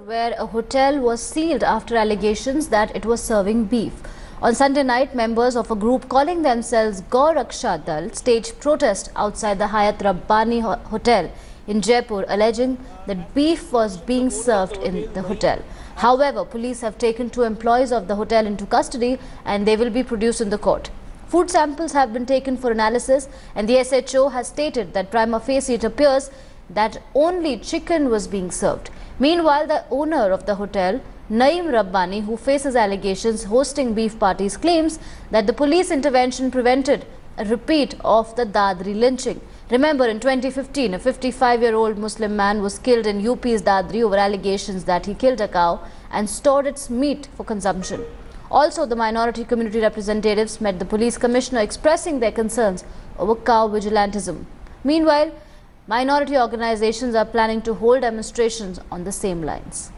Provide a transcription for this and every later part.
where a hotel was sealed after allegations that it was serving beef. On Sunday night, members of a group calling themselves Gaur Raksha Dal staged protest outside the Hyatt Rabbani Hotel in Jaipur, alleging that beef was being served in the hotel. However, police have taken 2 employees of the hotel into custody and they will be produced in the court. Food samples have been taken for analysis and the SHO has stated that prima facie it appears that only chicken was being served. Meanwhile, the owner of the hotel, Naeem Rabbani, who faces allegations hosting beef parties, claims that the police intervention prevented a repeat of the Dadri lynching. Remember, in 2015, a 55-year-old Muslim man was killed in UP's Dadri over allegations that he killed a cow and stored its meat for consumption. Also, the minority community representatives met the police commissioner expressing their concerns over cow vigilantism. Meanwhile, minority organizations are planning to hold demonstrations on the same lines.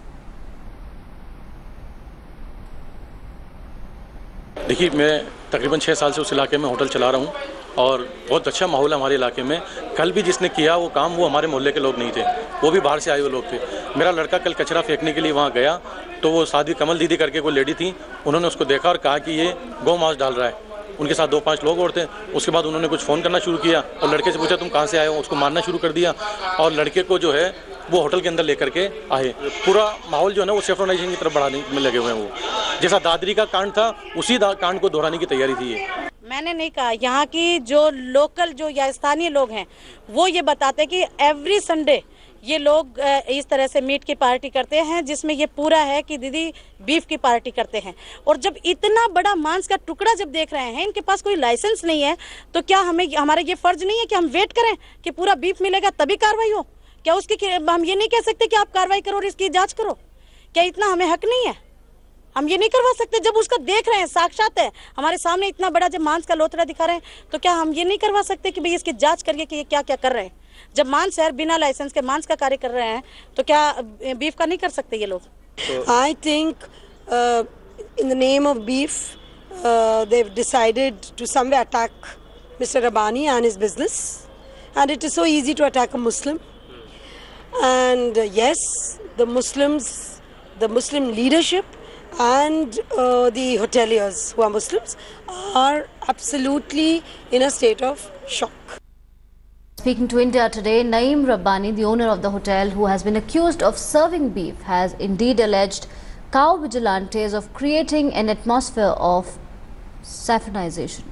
देखिए, मैं तकरीबन 6 साल से उस इलाके में hotel चला रहा हूँ और बहुत अच्छा माहौल है हमारे इलाके में। कल भी जिसने किया वो काम, वो हमारे मोहल्ले के लोग नहीं थे, वो भी बाहर से आए हुए लोग थे। मेरा लड़का कल कचरा फेंकने के लिए वहाँ गया तो वो साध्वी कमल दीदी करके कोई लेडी थी, उन्होंने उसको देखा और कहा कि ये गौ मांस डाल रहा है। उनके साथ 2-5 लोग और थे। उसके बाद उन्होंने कुछ फ़ोन करना शुरू किया और लड़के से पूछा तुम कहाँ से आए हो, उसको मारना शुरू कर दिया और लड़के को जो है वो होटल के अंदर लेकर के आए। पूरा माहौल जो है ना वो सेफ्रोनाइजेशन की तरफ बढ़ाने में लगे हुए हैं। वो जैसा दादरी का कांड था उसी कांड को दोहराने की तैयारी थी ये। मैंने नहीं कहा, यहाँ की जो लोकल जो या स्थानीय लोग हैं वो ये बताते हैं कि एवरी संडे ये लोग इस तरह से मीट की पार्टी करते हैं, जिसमें ये पूरा है कि दीदी बीफ की पार्टी करते हैं। और जब इतना बड़ा मांस का टुकड़ा जब देख रहे हैं, इनके पास कोई लाइसेंस नहीं है, तो क्या हमारा ये फर्ज नहीं है कि हम वेट करें कि पूरा बीफ मिलेगा तभी कार्रवाई हो? क्या उसकी हम ये नहीं कह सकते कि आप कार्रवाई करो और इसकी जांच करो? क्या इतना हमें हक नहीं है? हम ये नहीं करवा सकते? जब उसका देख रहे हैं, साक्षात है हमारे सामने, इतना बड़ा जब मांस का लोथड़ा दिखा रहे हैं, तो क्या हम ये नहीं करवा सकते कि भाई इसकी जांच करिए कि ये क्या क्या कर रहे हैं? जब मांस है, बिना लाइसेंस के मांस का कार्य कर रहे हैं, तो क्या बीफ का नहीं कर सकते ये लोग? I think in the name of beef, they've decided to somewhere attack Mr. Rabbani and his business, and it is so easy to attack a Muslim. And yes, the Muslims, the Muslim leadership and the hoteliers who are Muslims are absolutely in a state of shock. Speaking to India Today, Naeem Rabbani, the owner of the hotel who has been accused of serving beef, has indeed alleged cow vigilantes of creating an atmosphere of saffronization.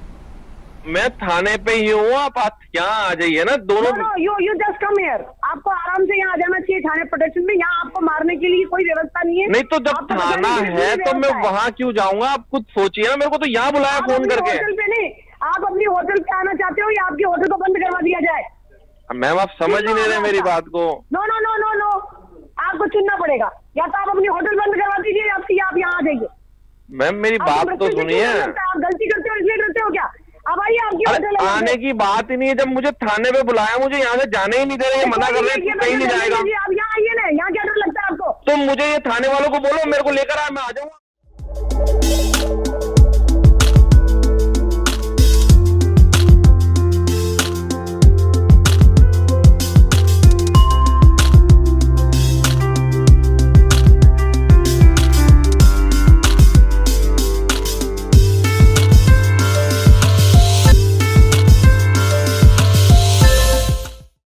मैं थाने पे ही हूँ, आप यहाँ आ जाइए ना दोनों। you just come here. आपको आराम से यहाँ आ जाना चाहिए थाने प्रोटेक्शन में। यहाँ आपको मारने के लिए कोई व्यवस्था नहीं है। नहीं तो जब थाना है तो मैं वहाँ क्यों जाऊँगा? आप खुद सोचिए ना, मेरे को तो यहाँ बुलाया फोन करके। होटल पे नहीं, आप अपनी होटल पे आना चाहते हो या आपकी होटल को बंद करवा दिया जाए? मैम आप समझ ही नहीं रहे मेरी बात को। No no no no no, आपको चुनना पड़ेगा, या तो आप अपनी होटल बंद करवा दीजिए या फिर आप यहाँ आ जाइए। मैम मेरी बात तो सुनिए। आप गलती करते हो इसलिए करते हो क्या? अब आइए आपकी होटल। आने की बात ही नहीं है, जब मुझे थाने पे बुलाया, मुझे यहाँ से जाने ही नहीं दे रहे, मना कर रहे हैं कहीं नहीं जाएगा। आप यहाँ आइए ना, यहाँ क्या डर लगता है आपको? तो मुझे ये थाने वालों को बोलो मेरे को लेकर आए, मैं आ जाऊंगा।